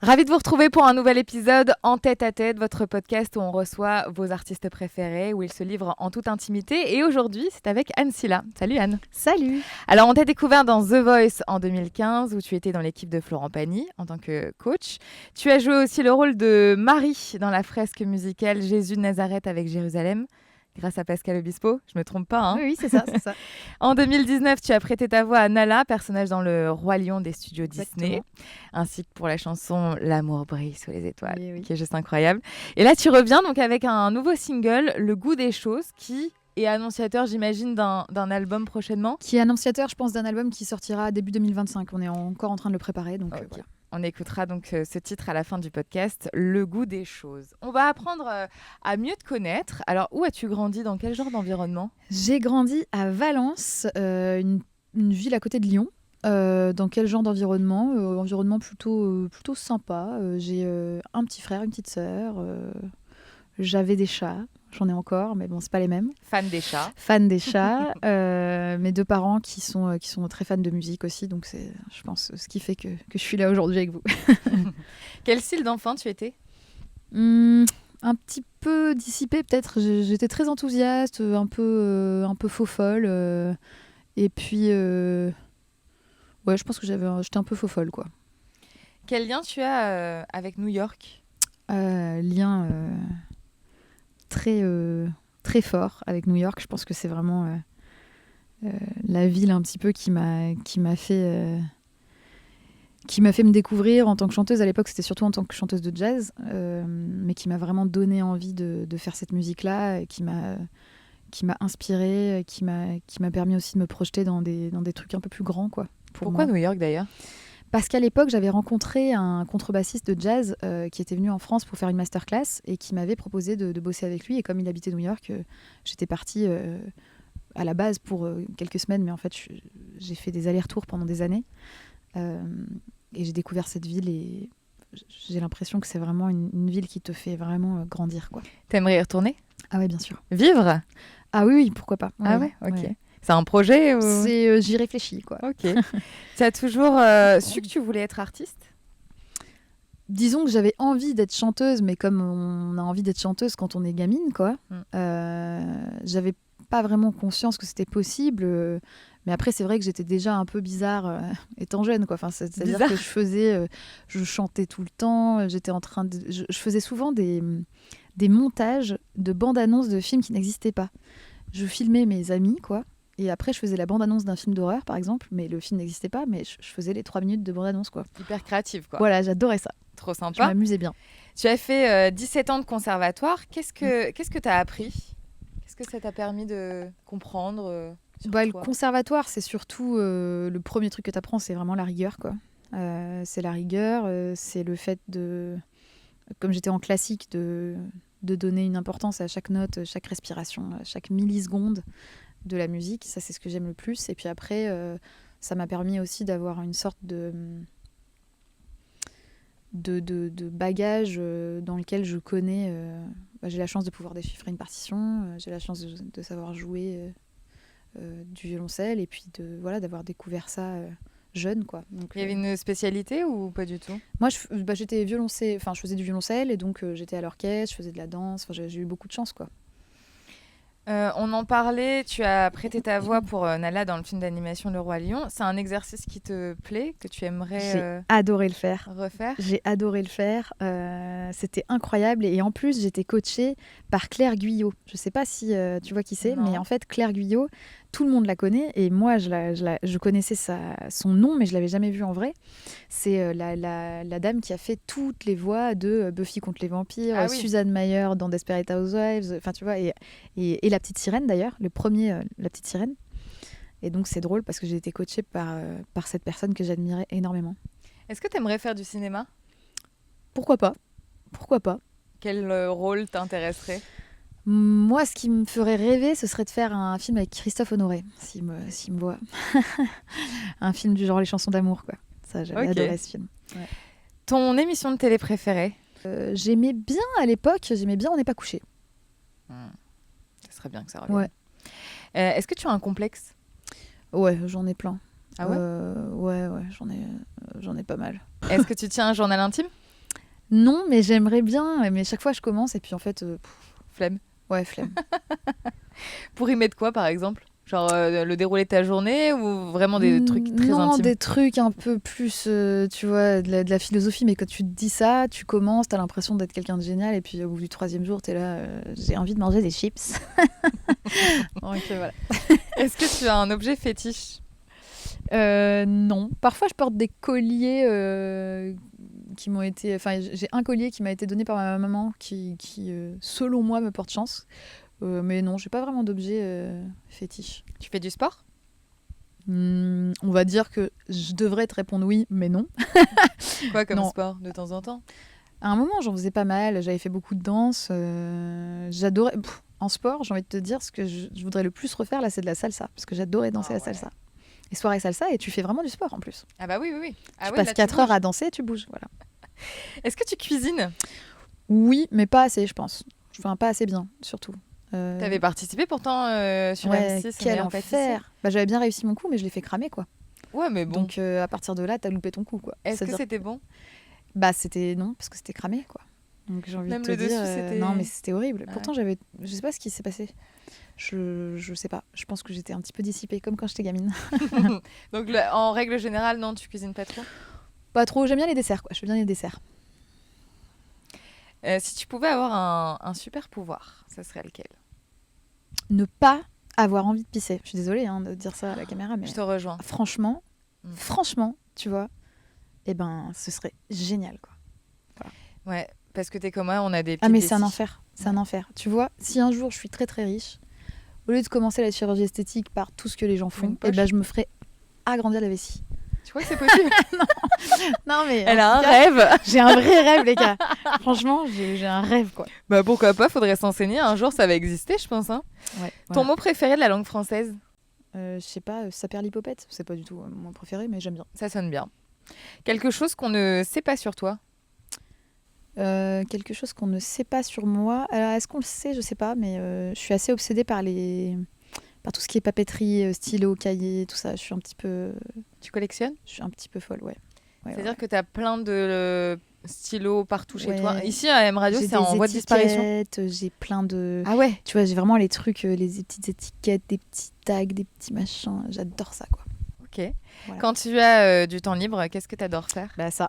Ravie de vous retrouver pour un nouvel épisode En tête à tête, votre podcast où on reçoit vos artistes préférés, où ils se livrent en toute intimité. Et aujourd'hui, c'est avec Anne Silla. Salut Anne. Salut. Alors, on t'a découvert dans The Voice en 2015, où tu étais dans l'équipe de Florent Pagny en tant que coach. Tu as joué aussi le rôle de Marie dans la fresque musicale Jésus de Nazareth avec Jérusalem, grâce à Pascal Obispo. Je me trompe pas, hein? Oui, c'est ça, c'est ça. En 2019, tu as prêté ta voix à Nala, personnage dans Le Roi Lion des studios Exactement. Disney, ainsi que pour la chanson L'amour brille sous les étoiles, Oui. qui est juste incroyable. Et là, tu reviens donc avec un nouveau single, Le goût des choses, qui est annonciateur, j'imagine, d'un album prochainement. Qui est annonciateur, je pense, d'un album qui sortira début 2025. On est encore en train de le préparer, donc Ok. voilà. On écoutera donc ce titre à la fin du podcast, Le goût des choses. On va apprendre à mieux te connaître. Alors, où as-tu grandi? Dans quel genre d'environnement? J'ai grandi à Valence, une ville à côté de Lyon. Dans quel genre d'environnement? Environnement plutôt sympa. J'ai un petit frère, une petite sœur. J'avais des chats. J'en ai encore, mais bon, c'est pas les mêmes. Fan des chats. Fan des chats. Mes deux parents qui sont très fans de musique aussi. Donc c'est, je pense, ce qui fait que je suis là aujourd'hui avec vous. Quel style d'enfant tu étais? Un petit peu dissipée peut-être. J'étais très enthousiaste, un peu faux folle. Et puis, ouais, je pense que j'étais un peu faux folle, quoi. Quel lien tu as avec New York? Lien très fort avec New York. Je pense que c'est vraiment la ville un petit peu qui m'a fait me découvrir en tant que chanteuse. À l'époque, c'était surtout en tant que chanteuse de jazz, mais qui m'a vraiment donné envie de faire cette musique-là, qui m'a inspirée, qui m'a permis aussi de me projeter dans des trucs un peu plus grands, quoi. Pourquoi New York d'ailleurs? Parce qu'à l'époque, j'avais rencontré un contrebassiste de jazz qui était venu en France pour faire une masterclass et qui m'avait proposé de bosser avec lui. Et comme il habitait New York, j'étais partie à la base pour quelques semaines, mais en fait, j'ai fait des allers-retours pendant des années. Et j'ai découvert cette ville et j'ai l'impression que c'est vraiment une ville qui te fait vraiment grandir, quoi. T'aimerais y retourner? Ah ouais, bien sûr. Vivre? Ah oui, pourquoi pas. Ah ouais, ok. C'est un projet ou... J'y réfléchis, quoi. Ok. Tu as toujours su que tu voulais être artiste? Disons que j'avais envie d'être chanteuse, mais comme on a envie d'être chanteuse quand on est gamine, quoi. J'avais pas vraiment conscience que c'était possible. Mais après, c'est vrai que j'étais déjà un peu bizarre étant jeune, quoi. Enfin, c'est-à-dire que je chantais tout le temps. J'étais en train de... Je faisais souvent des montages de bandes-annonces de films qui n'existaient pas. Je filmais mes amis, quoi. Et après, je faisais la bande-annonce d'un film d'horreur, par exemple, mais le film n'existait pas, mais je faisais les 3 minutes de bande-annonce, quoi. Hyper créative, quoi. Voilà, j'adorais ça. Trop Je sympa. m'amusais bien. Tu as fait 17 ans de conservatoire. Qu'est-ce que tu as appris? Qu'est-ce que ça t'a permis de comprendre sur Le toi? conservatoire, c'est surtout le premier truc que tu apprends, c'est vraiment la rigueur, quoi. C'est la rigueur, c'est le fait de, comme j'étais en classique, de donner une importance à chaque note, chaque respiration, à chaque milliseconde de la musique. Ça, c'est ce que j'aime le plus. Et puis après, ça m'a permis aussi d'avoir une sorte de bagage dans lequel je connais... j'ai la chance de pouvoir déchiffrer une partition, j'ai la chance de savoir jouer du violoncelle et puis d'avoir découvert ça jeune, quoi. Donc, il y avait une spécialité ou pas du tout? Moi, j'étais violoncelle, enfin, je faisais du violoncelle et donc j'étais à l'orchestre, je faisais de la danse, enfin, j'ai eu beaucoup de chance, quoi. On en parlait, tu as prêté ta voix pour Nala dans le film d'animation Le Roi Lion. C'est un exercice qui te plaît, que tu aimerais J'ai adoré le faire. refaire? J'ai adoré le faire. C'était incroyable. Et en plus, j'étais coachée par Claire Guyot. Je ne sais pas si tu vois qui c'est, Non. mais en fait, Claire Guyot, tout le monde la connaît. Et moi, je connaissais son nom, mais je ne l'avais jamais vue en vrai. C'est la dame qui a fait toutes les voix de Buffy contre les vampires, Ah oui. Suzanne Mayer dans Desperate Housewives, enfin, tu vois, et La Petite Sirène, d'ailleurs, le premier La Petite Sirène. Et donc, c'est drôle parce que j'ai été coachée par cette personne que j'admirais énormément. Est-ce que tu aimerais faire du cinéma? Pourquoi pas? Pourquoi pas? Quel rôle t'intéresserait? Moi, ce qui me ferait rêver, ce serait de faire un film avec Christophe Honoré, s'il me voit. Un film du genre Les chansons d'amour, quoi. Ça, j'avais adoré ce film. Ouais. Ton émission de télé préférée? J'aimais bien à l'époque, On n'est pas couché. Ça serait bien que ça revienne. Ouais. Est-ce que tu as un complexe? Ouais, j'en ai plein. Ah ouais? Ouais, j'en ai pas mal. Est-ce que tu tiens un journal intime? Non, mais j'aimerais bien. Mais chaque fois, je commence et puis en fait, Flemme. ouais, flemme. Pour y mettre quoi, par exemple? Genre le déroulé de ta journée ou vraiment des trucs très Non, intimes? des trucs un peu plus, tu vois, de la philosophie. Mais quand tu te dis ça, tu commences, t'as l'impression d'être quelqu'un de génial. Et puis au bout du 3e jour, t'es là, j'ai envie de manger des chips. Donc voilà. Est-ce que tu as un objet fétiche? Non. Parfois, je porte des colliers qui m'ont été. Enfin, j'ai un collier qui m'a été donné par ma maman qui selon moi, me porte chance. Mais non, j'ai pas vraiment d'objet fétiche. Tu fais du sport? On va dire que je devrais te répondre oui, mais non. Quoi comme Non. sport de temps en temps? À un moment, j'en faisais pas mal. J'avais fait beaucoup de danse. J'adorais. En sport, j'ai envie de te dire, ce que je voudrais le plus refaire, là, c'est de la salsa. Parce que j'adorais danser la salsa. Et soirée salsa, et tu fais vraiment du sport en plus. Ah bah oui, oui, oui. Ah Tu oui, passes là, 4 heures bouges. à danser et tu bouges. Voilà. Est-ce que tu cuisines? Oui, mais pas assez, je pense. Enfin, pas assez bien, surtout. T'avais participé pourtant sur Ouais, M6, quel meilleur pâtissier. enfer. Bah, j'avais bien réussi mon coup, mais je l'ai fait cramer, quoi. Ouais, mais bon. Donc, à partir de là, t'as loupé ton coup, quoi. Est-ce que C'est-à-dire- c'était bon? Bah, c'était non, parce que c'était cramé, quoi. Donc, j'ai envie Même de te le dire, dessus, c'était... non, mais c'était horrible. Ouais. Pourtant, je sais pas ce qui s'est passé. Je sais pas. Je pense que j'étais un petit peu dissipée, comme quand j'étais gamine. Donc en règle générale, non, tu cuisines pas trop? Pas trop. J'aime bien les desserts, quoi. Je fais bien les desserts. Si tu pouvais avoir un super pouvoir, ça serait lequel? Ne pas avoir envie de pisser. Je suis désolée de dire ça à la caméra, mais Je te rejoins. franchement, Mm. franchement, tu vois, eh ben, ce serait génial, quoi. Ouais, parce que t'es comme moi, on a des Ah petites mais c'est un vestiges. enfer, c'est un enfer. Tu vois, si un jour je suis très très riche, au lieu de commencer la chirurgie esthétique par tout ce que les gens Une font, poche. eh ben je me ferais agrandir la vessie. Tu crois que c'est possible? Non mais Elle en a un tout cas, rêve. j'ai un vrai rêve les gars. Franchement, j'ai un rêve quoi. Bah pourquoi pas, faudrait s'enseigner. Un jour, ça va exister, je pense. Hein. Ouais. Ton mot préféré de la langue française? Je sais pas, saperlipopette, c'est pas du tout mon préféré, mais j'aime bien. Ça sonne bien. Quelque chose qu'on ne sait pas sur toi? Quelque chose qu'on ne sait pas sur moi. Alors est-ce qu'on le sait? Je sais pas, mais je suis assez obsédée par tout ce qui est papeterie, stylo, cahier, tout ça. Je suis un petit peu folle, ouais. C'est-à-dire que tu as plein de stylos partout chez Ouais. toi. Ici, à M Radio, J'ai c'est en des voie de disparition. étiquettes, j'ai plein de... Ah ouais? Tu vois, j'ai vraiment les trucs, les petites étiquettes, des petits tags, des petits machins. J'adore ça, quoi. Ok. Voilà. Quand tu as du temps libre, qu'est-ce que tu adores faire? Bah ça.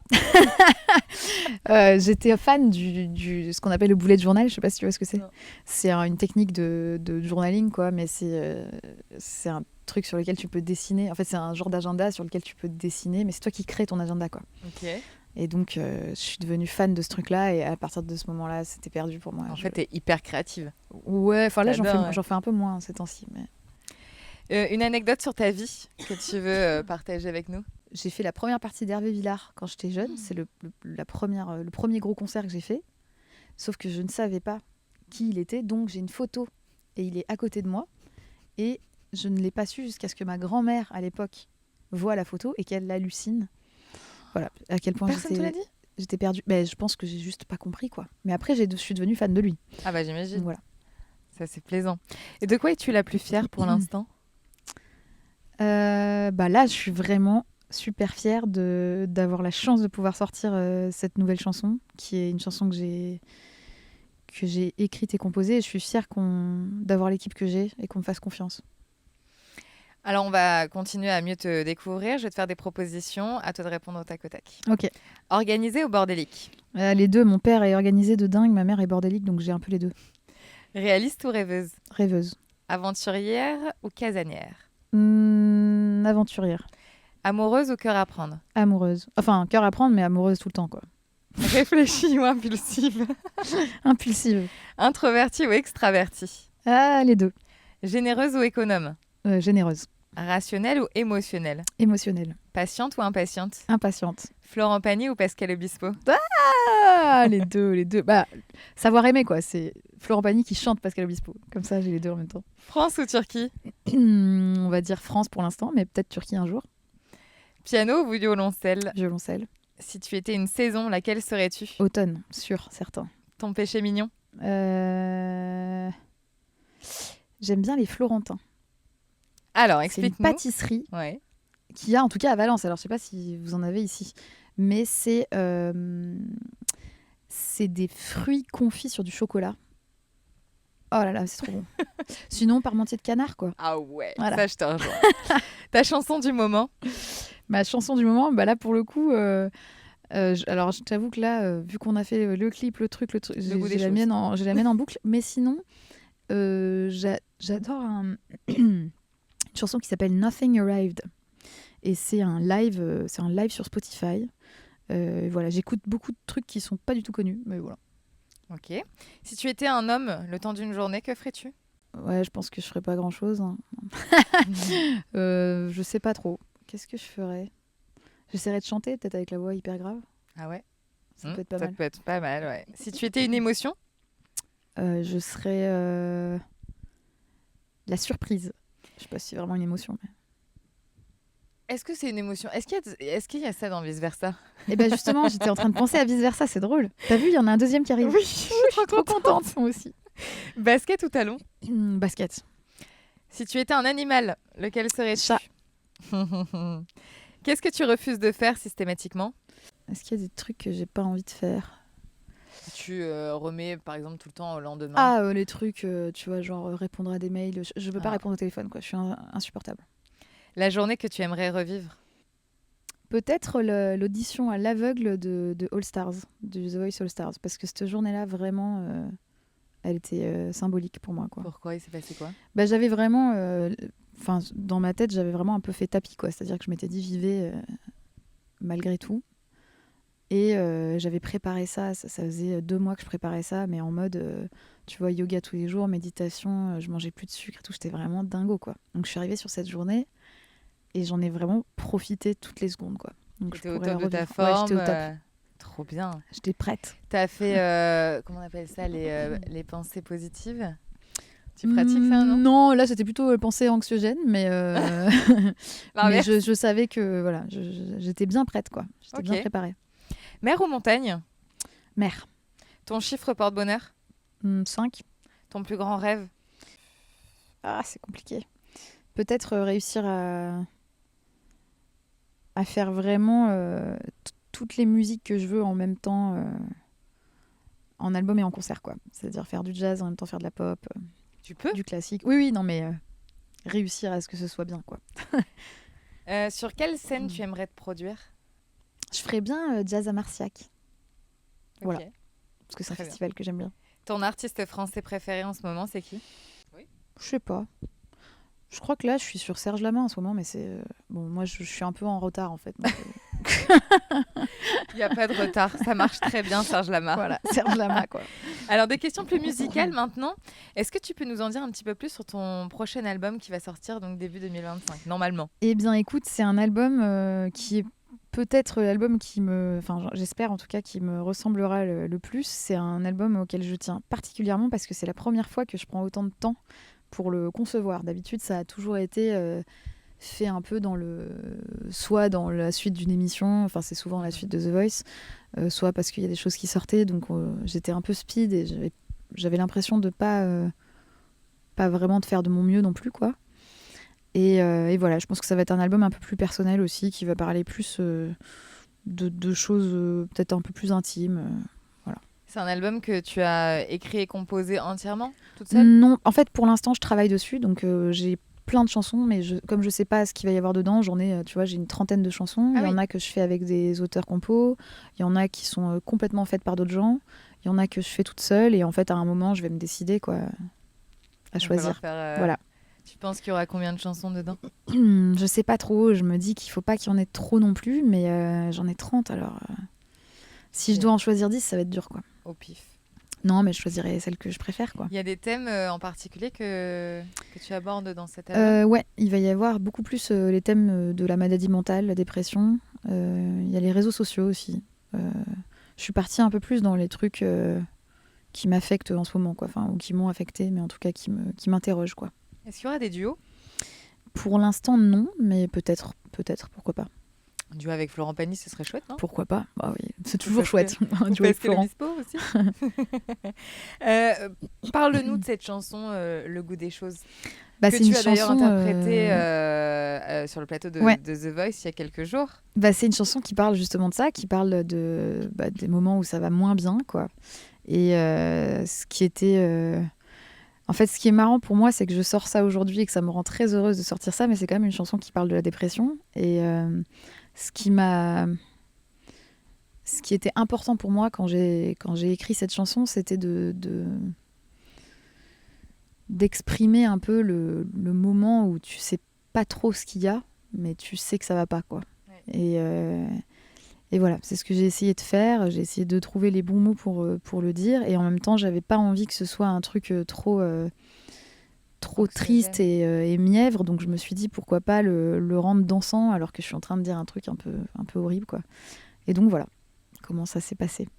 J'étais fan ce qu'on appelle le bullet journal. Je sais pas si tu vois ce que c'est. Non. C'est une technique de journaling, quoi, mais c'est un truc sur lequel tu peux dessiner. En fait, c'est un genre d'agenda sur lequel tu peux dessiner, mais c'est toi qui crées ton agenda, quoi. Ok. Et donc, je suis devenue fan de ce truc-là, et à partir de ce moment-là, c'était perdu pour moi. En fait, tu es hyper créative. Ouais, enfin là, T'adores, ouais. j'en fais un peu moins ces temps-ci, mais... Une anecdote sur ta vie que tu veux partager avec nous? J'ai fait la première partie d'Hervé Villard quand j'étais jeune. C'est le premier gros concert que j'ai fait. Sauf que je ne savais pas qui il était. Donc j'ai une photo et il est à côté de moi. Et je ne l'ai pas su jusqu'à ce que ma grand-mère, à l'époque, voit la photo et qu'elle l'hallucine. Voilà, à quel point Personne te l'a dit? j'étais perdue. Mais je pense que j'ai juste pas compris, quoi. Mais après, je suis devenue fan de lui. Ah bah j'imagine. Donc voilà. Ça, c'est plaisant. Et de quoi es-tu la plus fière pour l'instant? Bah là, je suis vraiment super fière d'avoir la chance de pouvoir sortir cette nouvelle chanson, qui est une chanson que j'ai écrite et composée. Et je suis fière d'avoir l'équipe que j'ai et qu'on me fasse confiance. Alors, on va continuer à mieux te découvrir. Je vais te faire des propositions, à toi de répondre au tac au tac. Ok. Organisé ou bordélique? Les deux, mon père est organisé de dingue, ma mère est bordélique, donc j'ai un peu les deux. Réaliste ou rêveuse? Rêveuse. Aventurière ou casanière? Aventurière. Amoureuse ou cœur à prendre? Amoureuse. Enfin, cœur à prendre, mais amoureuse tout le temps, quoi. Réfléchie ou impulsive? Impulsive. Introvertie ou extravertie? Ah, les deux. Généreuse ou économe? Généreuse. Rationnelle ou émotionnelle? Émotionnelle. Patiente ou impatiente? Impatiente. Florent Pagny ou Pascal Obispo? Ah, les deux. Bah, savoir aimer, quoi. C'est Florent Pagny qui chante Pascal Obispo. Comme ça, j'ai les deux en même temps. France ou Turquie? On va dire France pour l'instant, mais peut-être Turquie un jour. Piano ou violoncelle? Violoncelle. Si tu étais une saison, laquelle serais-tu? Automne, sûr, certain. Ton péché mignon? J'aime bien les Florentins. Alors, C'est une explique-nous. pâtisserie Ouais. qu'il y a en tout cas à Valence. Alors, je sais pas si vous en avez ici. Mais c'est C'est des fruits confits sur du chocolat. Oh là là, c'est trop bon. Sinon, parmentier de canard, quoi. Ah ouais, Voilà. ça je te rejoins. Ta chanson du moment? Ma chanson du moment, bah là, pour le coup... alors, je t'avoue que là, vu qu'on a fait le clip, le truc, goût des j'ai la mienne en boucle. Mais sinon, j'adore une chanson qui s'appelle Nothing Arrived. Et c'est un live sur Spotify. Voilà, j'écoute beaucoup de trucs qui sont pas du tout connus, mais voilà. Ok. Si tu étais un homme le temps d'une journée, que ferais-tu? Ouais, je pense que je ferais pas grand-chose. Hein. Je sais pas trop. Qu'est-ce que je ferais? J'essaierais de chanter, peut-être avec la voix hyper grave. Ah ouais. Ça peut être pas ça mal. peut être pas mal, ouais. Si tu étais une émotion? Je serais la surprise. Je sais pas si c'est vraiment une émotion. Mais... Est-ce que c'est une émotion? Est-ce qu'il y a ça dans Vice Versa? Et ben justement, j'étais en train de penser à vice versa, c'est drôle. T'as vu, il y en a un deuxième qui arrive. Oui, je suis trop contente, moi aussi. Basket ou talon? Basket. Si tu étais un animal, lequel serais-tu? Chat. Qu'est-ce que tu refuses de faire systématiquement? Est-ce qu'il y a des trucs que j'ai pas envie de faire? Tu remets par exemple tout le temps au lendemain. Ah, les trucs, tu vois, genre répondre à des mails. Je veux pas Ah. répondre au téléphone, quoi. Je suis insupportable. La journée que tu aimerais revivre? Peut-être l'audition à l'aveugle de All Stars, du The Voice All Stars, parce que cette journée-là, vraiment, elle était symbolique pour moi, quoi. Pourquoi? Il s'est passé quoi? Bah, j'avais vraiment, dans ma tête, j'avais vraiment un peu fait tapis, quoi. C'est-à-dire que je m'étais dit, vivez malgré tout. Et j'avais préparé ça faisait 2 mois que je préparais ça, mais en mode, tu vois, yoga tous les jours, méditation, je mangeais plus de sucre et tout, j'étais vraiment dingo, quoi. Donc je suis arrivée sur cette journée et j'en ai vraiment profité toutes les secondes, quoi. Donc T'étais au top de ta forme. Ouais, j'étais au top. Trop bien. J'étais prête. T'as fait, comment on appelle ça, les pensées positives? Tu pratiques ça, non? Non, là c'était plutôt pensée anxiogène, mais, mais je savais que voilà, j'étais bien prête, quoi. J'étais bien préparée. Mer ou montagne? Mer. Ton chiffre porte-bonheur? 5. Ton plus grand rêve? Ah, c'est compliqué. Peut-être réussir à faire vraiment toutes les musiques que je veux en même temps, en album et en concert, quoi. C'est-à-dire faire du jazz, en même temps faire de la pop, Tu peux? du classique. Oui, non, mais réussir à ce que ce soit bien, quoi. Sur quelle scène tu aimerais te produire? Je ferais bien Jazz à Marciac. Voilà. Ok. Parce que c'est un Très festival que j'aime bien. Ton artiste français préféré en ce moment, c'est qui? Je sais pas. Je crois que là, je suis sur Serge Lama en ce moment, mais c'est... Bon, moi, je suis un peu en retard, en fait. Donc, Il n'y a pas de retard, ça marche très bien, Serge Lama. voilà, Serge Lama, quoi. Alors, des questions plus musicales maintenant. Est-ce que tu peux nous en dire un petit peu plus sur ton prochain album qui va sortir donc début 2025, normalement? Eh bien, écoute, c'est un album qui est peut-être l'album qui me... Enfin, j'espère en tout cas qui me ressemblera le plus. C'est un album auquel je tiens particulièrement parce que c'est la première fois que je prends autant de temps pour le concevoir. D'habitude, ça a toujours été fait un peu soit dans la suite d'une émission, enfin c'est souvent la suite de The Voice, soit parce qu'il y a des choses qui sortaient, donc j'étais un peu speed et j'avais l'impression de pas vraiment de faire de mon mieux non plus, quoi. Et voilà, je pense que ça va être un album un peu plus personnel aussi, qui va parler plus de choses peut-être un peu plus intimes. Voilà. C'est un album que tu as écrit et composé entièrement, toute seule? Non, en fait, pour l'instant, je travaille dessus, donc j'ai plein de chansons, mais comme je sais pas ce qu'il va y avoir dedans, tu vois, j'ai une 30aine de chansons. Il y en a que je fais avec des auteurs compos, il y en a qui sont complètement faites par d'autres gens, il y en a que je fais toute seule, et en fait, à un moment, je vais me décider, quoi, à choisir. Voilà. Tu penses qu'il y aura combien de chansons dedans? Je sais pas trop, je me dis qu'il faut pas qu'il y en ait trop non plus, mais j'en ai 30, alors si je dois en choisir 10, ça va être dur, quoi. Au pif. Non, mais je choisirais celle que je préfère, quoi. Il y a des thèmes en particulier que tu abordes dans cet album? Ouais, il va y avoir beaucoup plus les thèmes de la maladie mentale, la dépression. Il y a les réseaux sociaux aussi. Je suis partie un peu plus dans les trucs qui m'affectent en ce moment, quoi. Enfin, ou qui m'ont affecté, mais en tout cas qui m'interrogent, quoi. Est-ce qu'il y aura des duos? Pour l'instant, non, mais peut-être, pourquoi pas. Un duo avec Florent Pagny, ce serait chouette, non? Pourquoi pas? Bah oui, c'est toujours chouette. Un duo avec Florent. Dispo aussi. Parle-nous de cette chanson, Le goût des choses. que c'est tu une as d'ailleurs chanson interprétée sur le plateau de The Voice il y a quelques jours. C'est une chanson qui parle justement de ça, qui parle des moments où ça va moins bien, quoi. Et ce qui était... En fait, ce qui est marrant pour moi, c'est que je sors ça aujourd'hui et que ça me rend très heureuse de sortir ça, mais c'est quand même une chanson qui parle de la dépression. Et ce qui était important pour moi quand j'ai écrit cette chanson, c'était d'exprimer un peu le moment où tu sais pas trop ce qu'il y a, mais tu sais que ça va pas, quoi. Ouais. Et voilà, c'est ce que j'ai essayé de faire. J'ai essayé de trouver les bons mots pour le dire. Et en même temps, j'avais pas envie que ce soit un truc trop triste et mièvre. Donc je me suis dit, pourquoi pas le rendre dansant alors que je suis en train de dire un truc un peu horrible, quoi. Et donc voilà comment ça s'est passé.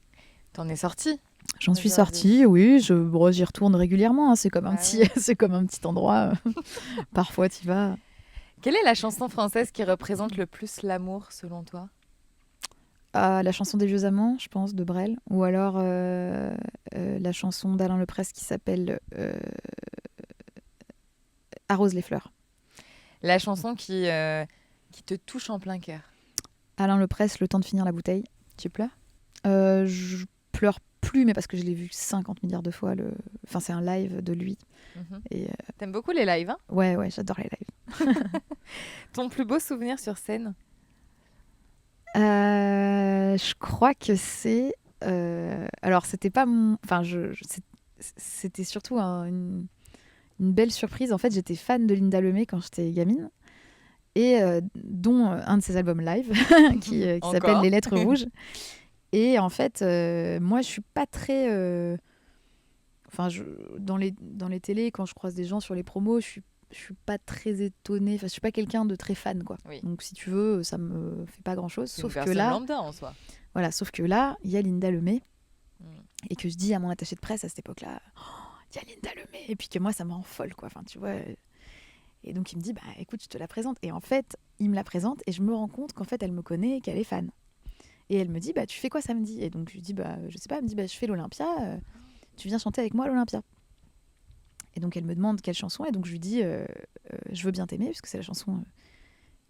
T'en es sortie ? J'en suis sortie, oui. J'y retourne régulièrement. Hein. C'est comme un petit endroit. Parfois, tu vas. Quelle est la chanson française qui représente le plus l'amour, selon toi ? La chanson des vieux amants, je pense, de Brel. Ou alors la chanson d'Alain Leprest qui s'appelle Arrose les fleurs. La chanson qui te touche en plein cœur. Alain Leprest, Le temps de finir la bouteille. Tu pleures ? Je pleure plus, mais parce que je l'ai vu 50 milliards de fois. Enfin, c'est un live de lui. Et T'aimes beaucoup les lives, hein ? Ouais, j'adore les lives. Ton plus beau souvenir sur scène ? Je crois que c'est... alors, c'était pas mon... Enfin, c'était surtout une belle surprise. En fait, j'étais fan de Linda Lemay quand j'étais gamine. Et dont un de ses albums live qui s'appelle Les Lettres Rouges. Et en fait, moi, je suis pas très... Enfin, dans les télés, quand je croise des gens sur les promos, je suis pas très étonnée. Enfin, je suis pas quelqu'un de très fan, quoi. Oui. Donc, si tu veux, ça me fait pas grand-chose. Sauf que là, lambda en soi. Voilà, sauf que là, il y a Linda Lemay. Et que je dis à mon attaché de presse à cette époque-là, il y a Linda Lemay. Et puis que moi, ça me rend folle, quoi. Enfin, tu vois. Et donc, il me dit, bah, écoute, je te la présente. Et en fait, il me la présente et je me rends compte qu'en fait, elle me connaît et qu'elle est fan. Et elle me dit, bah, tu fais quoi samedi ? Et donc, je lui dis, bah, je sais pas. Elle me dit, bah, je fais l'Olympia. Tu viens chanter avec moi à l'Olympia. Et donc, elle me demande quelle chanson. Et donc, je lui dis, je veux bien t'aimer, parce que c'est la chanson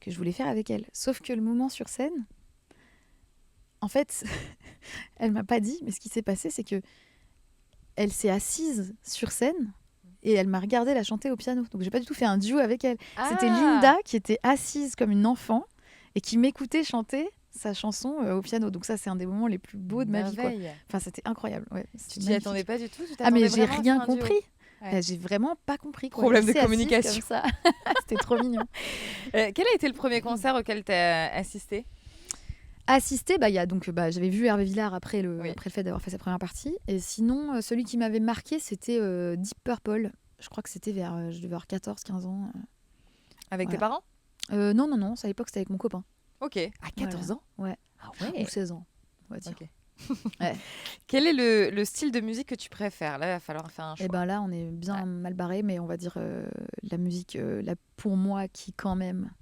que je voulais faire avec elle. Sauf que le moment sur scène, en fait, elle m'a pas dit, mais ce qui s'est passé, c'est que elle s'est assise sur scène et elle m'a regardé la chanter au piano. Donc, j'ai pas du tout fait un duo avec elle. Ah. C'était Linda qui était assise comme une enfant et qui m'écoutait chanter sa chanson au piano. Donc ça, c'est un des moments les plus beaux de ma vie, quoi. Enfin, c'était incroyable. Ouais, tu t'y attendais pas du tout ? Mais j'ai rien compris. Ouais. J'ai vraiment pas compris, quoi. Problème de communication. Comme ça. C'était trop mignon. Quel a été le premier concert auquel tu as assisté ? J'avais vu Hervé Villard après le fait d'avoir fait sa première partie. Et sinon, celui qui m'avait marqué, c'était Deep Purple. Je crois que c'était je devais avoir 14-15 ans. Avec tes parents ? Non. À l'époque, c'était avec mon copain. Ok. À 14 ans ? Ouais. Ah ouais. Ou 16 ans, on va dire. Ok. Ouais. Quel est le style de musique que tu préfères ? Là, il va falloir faire un choix. Et ben là, on est bien mal barré, mais on va dire la musique, pour moi, qui quand même,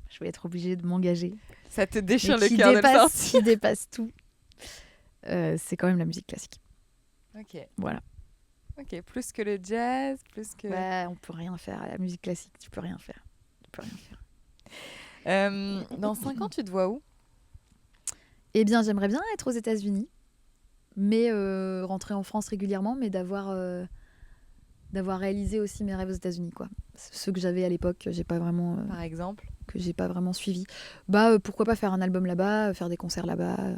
je vais être obligée de m'engager. Ça te déchire le cœur de le sortir. Qui dépasse tout. C'est quand même la musique classique. Ok. Voilà. Ok, plus que le jazz, plus que... Ouais, on peut rien faire à la musique classique, tu peux rien faire. Dans 5 ans, tu te vois où ? Eh bien, j'aimerais bien être aux États-Unis, mais rentrer en France régulièrement, mais d'avoir réalisé aussi mes rêves aux États-Unis, quoi. Ceux que j'avais à l'époque, que j'ai pas vraiment. Par exemple ? Que j'ai pas vraiment suivi. Pourquoi pas faire un album là-bas, faire des concerts là-bas,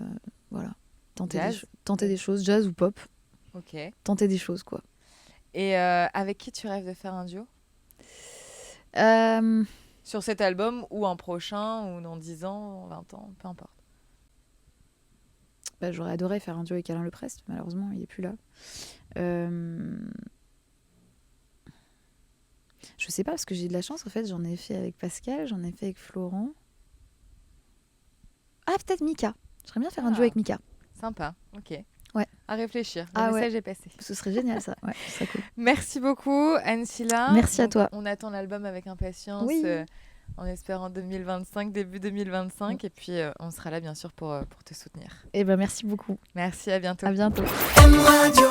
voilà. Tenter des choses, jazz ou pop. Ok. Tenter des choses, quoi. Et avec qui tu rêves de faire un duo ? Sur cet album, ou un prochain, ou dans 10 ans, 20 ans, peu importe. J'aurais adoré faire un duo avec Alain Leprest, malheureusement, il est plus là. Je sais pas, parce que j'ai de la chance, en fait, j'en ai fait avec Pascal, j'en ai fait avec Florent. Ah, peut-être Mika. J'aimerais bien faire un duo avec Mika. Sympa, ok. Ouais. À réfléchir, le message est passé. Ce serait génial, ça. Ouais, ce serait cool. Merci beaucoup, Anne-Silla. Merci à toi. On attend l'album avec impatience, en espérant 2025, début 2025. Et puis, on sera là, bien sûr, pour te soutenir. Eh ben, merci beaucoup. Merci, à bientôt. À bientôt. M Radio.